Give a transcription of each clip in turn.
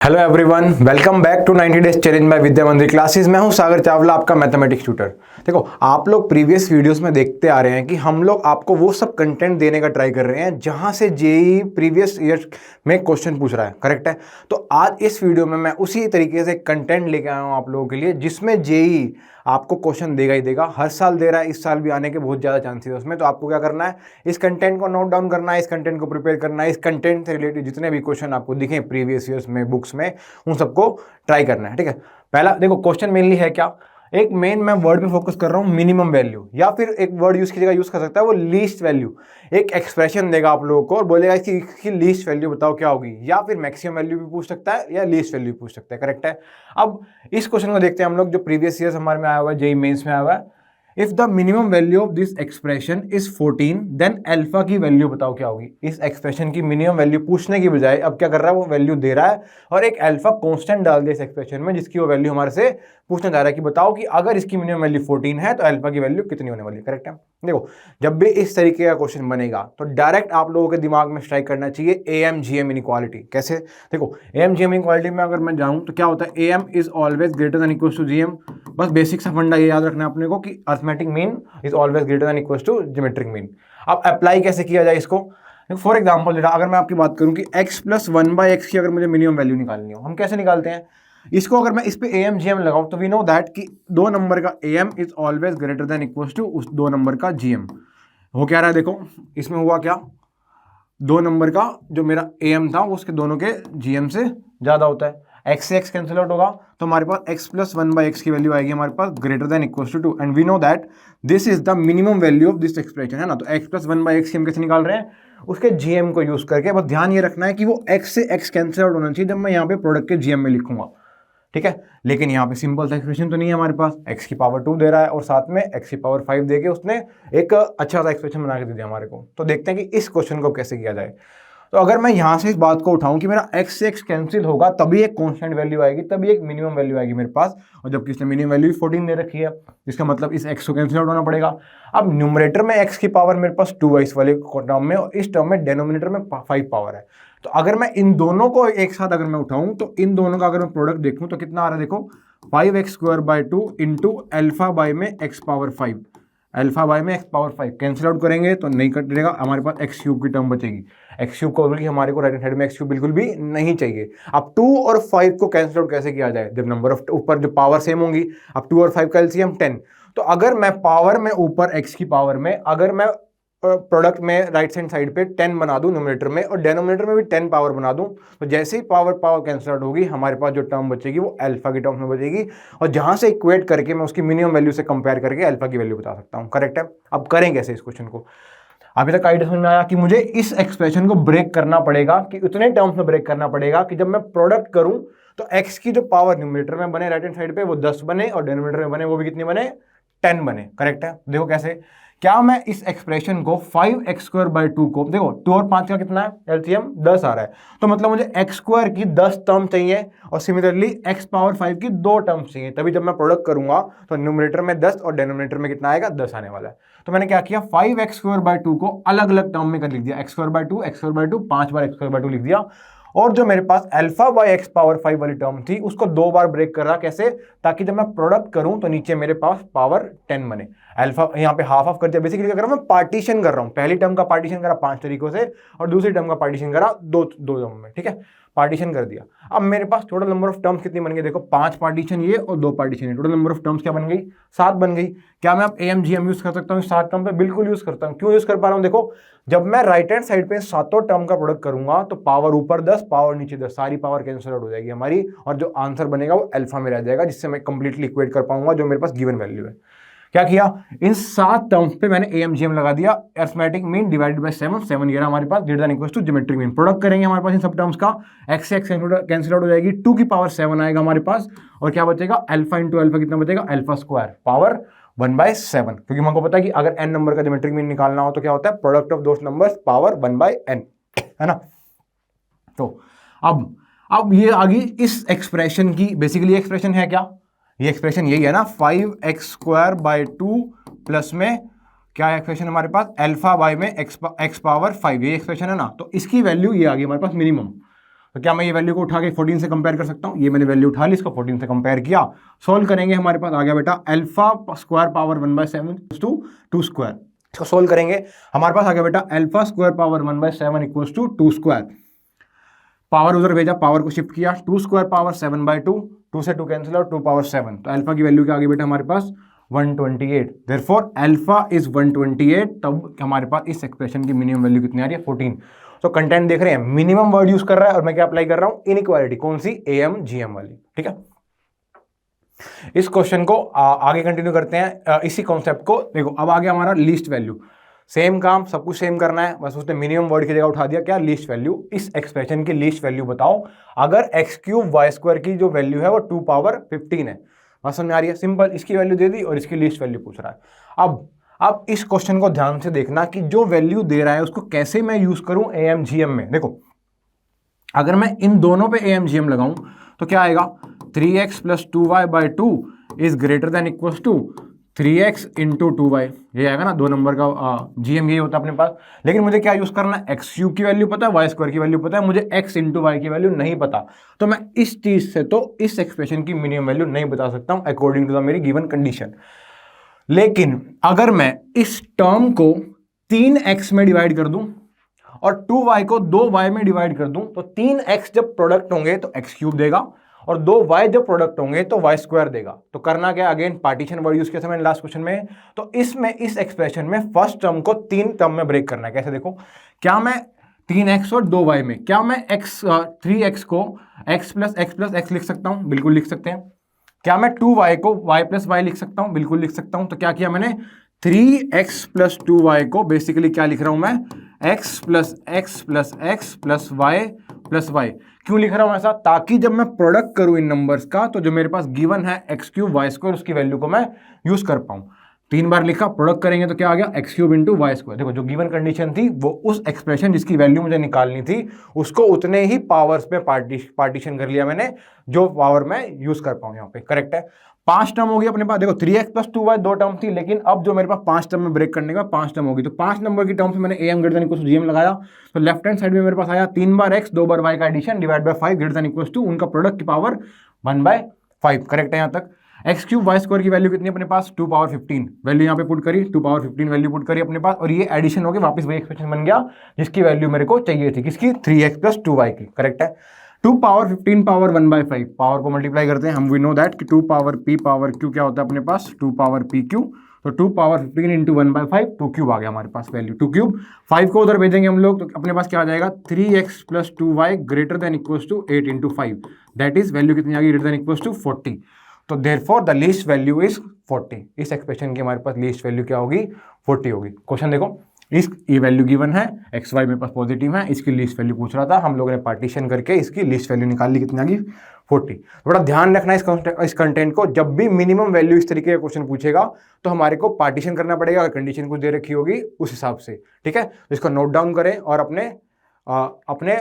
Hello everyone, welcome back to 90 days challenge by Vidya Mandir classes. मैं हूं सागर चावला, आपका मैथमेटिक्स ट्यूटर। देखो, आप लोग प्रीवियस वीडियोस में देखते आ रहे हैं कि हम लोग आपको वो सब कंटेंट देने का ट्राई कर रहे हैं जहां से जेई प्रीवियस ईयर में क्वेश्चन पूछ रहा है, करेक्ट है। तो आज इस वीडियो में मैं उसी तरीके से कंटेंट लेके आया हूं आप लोगों के लिए, जिसमें जेई आपको क्वेश्चन देगा ही देगा। हर साल दे रहा है, इस साल भी आने के बहुत ज़्यादा चांसेस है उसमें। तो आपको क्या करना है, इस कंटेंट को नोट डाउन करना है, इस कंटेंट को प्रिपेयर करना है, इस कंटेंट से रिलेटेड जितने भी क्वेश्चन आपको दिखे प्रीवियस ईयर्स में बुक्स में, उन सबको ट्राई करना है, ठीक है। पहला देखो, क्वेश्चन मेनली है क्या, एक मेन मैं वर्ड पे फोकस कर रहा हूं, मिनिमम वैल्यू, या फिर एक वर्ड यूज की जगह यूज कर सकता है वो लीस्ट वैल्यू। एक एक्सप्रेशन देगा आप लोगों को और बोलेगा इसकी लीस्ट वैल्यू बताओ क्या होगी, या फिर मैक्सिमम वैल्यू भी पूछ सकता है या लीस्ट वैल्यू पूछ सकता है, करेक्ट है। अब इस क्वेश्चन को देखते हैं हम लोग, जो प्रीवियस ईयर हमारे में आया हुआ है, जेईई मेंस में आया हुआ है। If the minimum value of this expression is 14 then alpha की वैल्यू बताओ क्या होगी। इस एक्सप्रेशन की मिनिमम वैल्यू पूछने की बजाय अब क्या कर रहा है, वो वैल्यू दे रहा है और एक अल्फा कांस्टेंट डाल दिया इस एक्सप्रेशन में, जिसकी वो वैल्यू हमारे से पूछना चाह रहा है कि बताओ कि अगर इसकी मिनिमम वैल्यू 14 है तो अल्फा की वैल्यू कितनी होने वाली है, करेक्ट है। देखो, जब भी इस तरीके का क्वेश्चन बनेगा तो डायरेक्ट आप लोगों के दिमाग में स्ट्राइक करना चाहिए एम जी एम इनइक्वालिटी। कैसे, देखो एम जी एम इनइक्वालिटी में अगर मैं जाऊं तो क्या होता है, M is always greater than equal to G M. बस बेसिक सा फंडा ये याद रखना है अपने को कि arithmetic mean is always greater than equal to geometric mean. अब अप्लाई कैसे किया जाए इसको, फॉर एग्जाम्पल अगर मैं आपकी बात करूं कि x प्लस 1/x की अगर मुझे मिनिमम वैल्यू निकालनी हो, हम कैसे निकालते हैं इसको। अगर मैं इस पे एम जी एम लगाऊं तो वी नो दैट कि दो नंबर का M is always greater than equal to उस दो नंबर का जीएम। हो क्या रहा है, देखो इसमें हुआ क्या, दो नंबर का जो मेरा एम था वो उसके दोनों के जीएम से ज्यादा होता है। x से x कैंसिल आउट होगा तो हमारे पास x प्लस 1/x की वैल्यू आएगी हमारे पास greater than equal to 2, and we know that this is the minimum value of this expression, है ना। तो x प्लस 1/x की हम कैसे निकाल रहे हैं, उसके जीएम को यूज करके। बस ध्यान ये रखना है कि वो x से x कैंसिल आउट होना चाहिए जब मैं यहाँ पे प्रोडक्ट के जीएम में लिखूंगा, ठीक है। लेकिन यहाँ पे सिंपल सा एक्सप्रेशन तो नहीं है हमारे पास, x की पावर 2 दे रहा है और साथ में x की पावर 5 देके उसने एक अच्छा सा एक्सप्रेशन बना के दे दिया हमारे को। तो देखते हैं कि इस क्वेश्चन को कैसे किया जाए। तो अगर मैं यहाँ से इस बात को उठाऊं कि मेरा x से x कैंसिल होगा तभी एक कांस्टेंट वैल्यू आएगी, तभी एक मिनिमम वैल्यू आएगी मेरे पास, और जबकि इसने मिनिमम वैल्यू 14 दे रखी है, इसका मतलब इस x को कैंसिल आउट होना पड़ेगा। अब न्यूमरेटर में x की पावर मेरे पास 2 है इस वाले टर्म में, और इस टर्म में डेनोमिनेटर में 5 पावर है। तो अगर मैं इन दोनों को एक साथ अगर मैं उठाऊं तो इन दोनों का अगर मैं प्रोडक्ट देखूं तो कितना आ रहा है, देखो 5x² 2 इंटू अल्फा बाई में x पावर 5, अल्फा बाई में x पावर 5 कैंसिल आउट करेंगे तो नहीं कटेगा, हमारे पास x क्यूब की टर्म बचेगी। x क्यूब को बल्कि हमारे को राइट हैंड साइड में x क्यूब बिल्कुल भी नहीं चाहिए। अब 2 और 5 को कैंसिल आउट कैसे किया जाए, जब नंबर ऑफ ऊपर जो पावर सेम होंगी। अब 2 और 5 का एलसीएम 10, तो अगर मैं पावर में ऊपर x की पावर में अगर मैं प्रोडक्ट में राइट हैंड साइड पे 10 बना दूं न्यूमरेटर में और डेनोमिनेटर में भी 10 पावर बना दूं, तो जैसे ही पावर कैंसिल आउट होगी हमारे पास जो टर्म बचेगी वो अल्फा की टर्म में बचेगी, और जहां से इक्वेट करके मैं उसकी मिनिमम वैल्यू से कंपेयर करके अल्फा की वैल्यू बता सकता हूं, करेक्ट है। अब करें कैसे इस क्वेश्चन को, अभी तक आइडिया समझ में आया कि मुझे इस एक्सप्रेशन को ब्रेक करना पड़ेगा, कि उतने टर्म्स में ब्रेक करना पड़ेगा कि जब मैं प्रोडक्ट करूं तो x की जो पावर न्यूमरेटर में बने राइट हैंड साइड पे वो 10 बने और डेनोमिनेटर में बने वो भी कितनी बने, 10 बने, करेक्ट है। देखो कैसे, क्या मैं इस एक्सप्रेशन को 5x² 2 को, देखो 2 और 5 का कितना है एलसीएम 10 आ रहा है, तो मतलब मुझे x² की 10 टर्म चाहिए और सिमिलरली x पावर 5 की 2 टर्म चाहिए, तभी जब मैं प्रोडक्ट करूंगा तो न्यूमरेटर में 10 और डेनोमिनेटर में कितना आएगा, 10 आने वाला है। तो मैंने क्या किया, 5x² 2 को अलग अलग टर्म में कर लिख दिया, x² 2 x² 2 5 बार x² 2 लिख दिया, और जो मेरे पास अल्फा बाई x पावर 5 वाली टर्म थी उसको 2 बार ब्रेक कर रहा, कैसे, ताकि जब मैं प्रोडक्ट करूं तो नीचे मेरे पास पावर 10 बने। अल्फा यहाँ पे हाफ कर दिया, बेसिकली क्या कर रहा हूं मैं, पार्टीशन कर रहा हूं। पहली टर्म का पार्टीशन करा 5 तरीकों से और दूसरी टर्म का पार्टीशन करा दो टर्म में, ठीक है, पार्टीशन कर दिया। अब मेरे पास टोटल नंबर ऑफ टर्म्स कितनी बन गई, देखो 5 पार्टीशन ये और 2 पार्टीशन ये, टोटल नंबर ऑफ टर्म्स क्या बन गई, 7 बन गई। क्या मैं अब AMGM यूज कर सकता हूँ 7 टर्म पे, बिल्कुल यूज करता हूँ। क्यों यूज कर पा रहा हूँ, देखो जब मैं राइट हैंड साइड पे 7 टर्म का प्रोडक्ट करूंगा तो पावर ऊपर 10 पावर नीचे 10, सारी पावर कैंसिल आउट हो जाएगी हमारी, और जो आंसर बनेगा वो अल्फा में रह जाएगा, जिससे मैं कंप्लीटली इक्वेट कर पाऊंगा जो मेरे पास गिवन वैल्यू है। क्या किया, इन 7 टर्म्स पे मैंने AMGM लगा दिया, अरिथमेटिक मीन डिवाइडेड बाय 7, 7 ये रहा हमारे पास greater than equal to geometric mean. Product करेंगे हमारे पास इन सब टर्म्स का, x से x कैंसिल आउट हो जाएगी, 2 की पावर 7 आएगा हमारे पास, और क्या बचेगा, अल्फा इंटू अल्फा कितना बचेगा, अल्फा स्क्वायर पावर 1/7, क्योंकि हमको पता है कि अगर n नंबर का ज्योमेट्रिक मीन निकालना हो तो क्या होता है, product of those numbers power 1/n, है ना। तो अब ये आ गई इस एक्सप्रेशन की, बेसिकली एक्सप्रेशन है क्या, ये एक्सप्रेशन यही है ना, 5x² 2 प्लस में क्या एक्सप्रेशन हमारे पास, अल्फा बाई में x पावर 5, ये एक्सप्रेशन है ना। तो इसकी वैल्यू ये आ गई हमारे पास मिनिमम। तो क्या मैं ये वैल्यू को उठा के 14 से कंपेयर कर सकता हूँ? ये मैंने वैल्यू उठा ली, इसको 14 से कंपेयर किया, सोल्व करेंगे, हमारे पास आ गया बेटा alpha square power 1/7 to 2 square. इसको सोल्व करेंगे, हमारे पास आ गया बेटा alpha square power 1/7 equals to 2 square. Power उधर भेजा, पावर को शिफ्ट किया, 2 स्क्वायर पावर 7/2, 2 से 2 कैंसिल और 2 पावर 7, तो अल्फा की वैल्यू क्या आ गई बेटा हमारे पास 128। Therefore alpha is 128। तब हमारे पास इस एक्सप्रेशन की मिनिमम वैल्यू कितनी आ रही है 14। तो कंटेंट देख रहे हैं, मिनिमम वर्ड यूज कर रहा है और मैं क्या अप्लाई कर रहा हूं, इनइक्वालिटी, कौन सी, AMGM वाली। ठीक है, इस क्वेश्चन को आगे कंटिन्यू करते हैं, इसी कॉन्सेप्ट को देखो। अब आ गया हमारा लीस्ट वैल्यू, सेम काम, सब कुछ सेम करना है, बस उसने मिनिमम वर्ड की जगह उठा दिया क्या, लीस्ट वैल्यू। इस एक्सप्रेशन की लीस्ट वैल्यू बताओ अगर x³ y² की जो वैल्यू है वो 2 पावर 15 है। बात समझ में आ रही है? सिंपल, इसकी वैल्यू दे दी और इसकी लीस्ट वैल्यू पूछ रहा है। अब इस क्वेश्चन को ध्यान से देखना कि जो वैल्यू दे रहा है उसको कैसे मैं यूज करूं AMGM में। देखो, अगर मैं इन दोनों पे AMGM लगाऊं तो क्या आएगा, 3x + 2y/2 is greater than equal to 3x × 2y। ये आएगा ना, 2 नंबर का GM यही होता है अपने पास। लेकिन मुझे क्या यूज करना है, x³ की वैल्यू पता है, y² की वैल्यू पता है, मुझे x × y की वैल्यू नहीं पता। तो मैं इस चीज से तो इस एक्सप्रेशन की मिनिमम वैल्यू नहीं बता सकता हूं अकॉर्डिंग टू द मेरी गिवन कंडीशन। लेकिन अगर मैं इस टर्म को 3x में डिवाइड कर दूं और 2y को 2y में डिवाइड कर दूं, तो 3x जब प्रोडक्ट होंगे तो x³ देगा और 2y जब प्रोडक्ट होंगे तो y² देगा। तो करना क्या, अगेन पार्टीशन वर्ड यूज किया था मैंने लास्ट क्वेश्चन में। तो इसमें इस एक्सप्रेशन में फर्स्ट टर्म को 3 टर्म में ब्रेक करना है। कैसे, देखो, क्या मैं 3x और 2y में, क्या मैं 3x को x + x लिख सकता हूं? बिल्कुल लिख सकते हैं। क्या मैं 2y को y + y लिख सकता हूं? बिल्कुल लिख सकता हूं। तो क्या किया मैंने, 3x + 2y को बेसिकली क्या लिख रहा हूं मैं, x + x + x + y + y। क्यों लिख रहा हूं ऐसा, ताकि जब मैं प्रोडक्ट करूं इन नंबर्स का तो जो मेरे पास गिवन है x³ y² उसकी वैल्यू को मैं यूज कर पाऊं। 3 बार लिखा, प्रोडक्ट करेंगे तो क्या आ गया, x³ × y²। देखो, जो गिवन कंडीशन थी वो उस एक्सप्रेशन जिसकी वैल्यू मुझे निकालनी थी उसको उतने ही पावर्स में पार्टीशन कर लिया मैंने, जो पावर मैं यूज कर पाऊं यहाँ पे। करेक्ट है, 5 टर्म होगी अपने पास। देखो, 3x + 2y 2 टर्म थी, लेकिन अब जो मेरे पास 5 टर्म में ब्रेक करने का 5 टर्म होगी, तो 5 नंबर की टर्म से मैंने AM > GM लगाया। तो लेफ्ट हैंड साइड में मेरे पास आया 3 बार x 2 बार y का एडिशन डिवाइड बाय 5 > उनका प्रोडक्ट की पावर 1/5। करेक्ट है यहाँ तक। x³ y² की वैल्यू कितनी है अपने पास, 2 पावर 15। वैल्यू यहाँ पे पुट करी, 2 पावर 15 वैल्यू पुट करी अपने पास, और ये एडिशन हो गया, वापस वही एक्सप्रेशन बन गया जिसकी वैल्यू मेरे को चाहिए थी, किसकी, 3x + 2y की। करेक्ट है, 2 पावर 15 पावर 1/5, पावर को मल्टीप्लाई करते हैं हम, वी नो दैट कि 2 पावर p पावर q क्या होता है अपने पास, 2 पावर pq। तो 2 पावर 15 × 1/5, 2³ आ गया हमारे पास वैल्यू, 2³। 5 को उधर भेजेंगे हम लोग तो अपने पास क्या आ जाएगा, 3x + 2y greater than equals to 8 × 5। That is value कितनी आ गई, ग्रेटर देन इक्वल्स टू 40। तो therefore the least value is 40। इस एक्सप्रेशन की हमारे पास लीस्ट वैल्यू क्या होगी, 40 होगी। क्वेश्चन देखो, ये वैल्यू गिवन है, एक्स वाई मेरे पास पॉजिटिव है, इसकी लीस्ट वैल्यू पूछ रहा था, हम लोगों ने पार्टीशन करके इसकी लीस्ट वैल्यू निकाल ली, कितनी आ गई, 40। थोड़ा ध्यान रखना इस कंटेंट को, जब भी मिनिमम वैल्यू इस तरीके का क्वेश्चन पूछेगा तो हमारे को पार्टीशन करना पड़ेगा, अगर कंडीशन कुछ दे रखी होगी उस हिसाब से। ठीक है, तो इसको नोट डाउन करें और अपने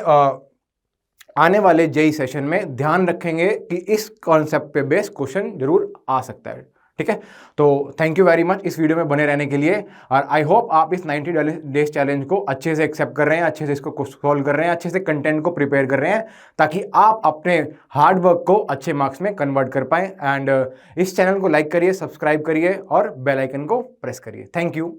आने वाले जेई सेशन में ध्यान रखेंगे कि इस कॉन्सेप्ट पे बेस्ड क्वेश्चन जरूर आ सकता है। ठीक है, तो थैंक यू वेरी मच इस वीडियो में बने रहने के लिए, और आई होप आप इस 90 डेज चैलेंज को अच्छे से एक्सेप्ट कर रहे हैं, अच्छे से इसको सॉल्व कर रहे हैं, अच्छे से कंटेंट को प्रिपेयर कर रहे हैं, ताकि आप अपने हार्ड वर्क को अच्छे मार्क्स में कन्वर्ट कर पाएं। एंड इस चैनल को लाइक करिए, सब्सक्राइब करिए और बेल आइकन को प्रेस करिए। Thank you.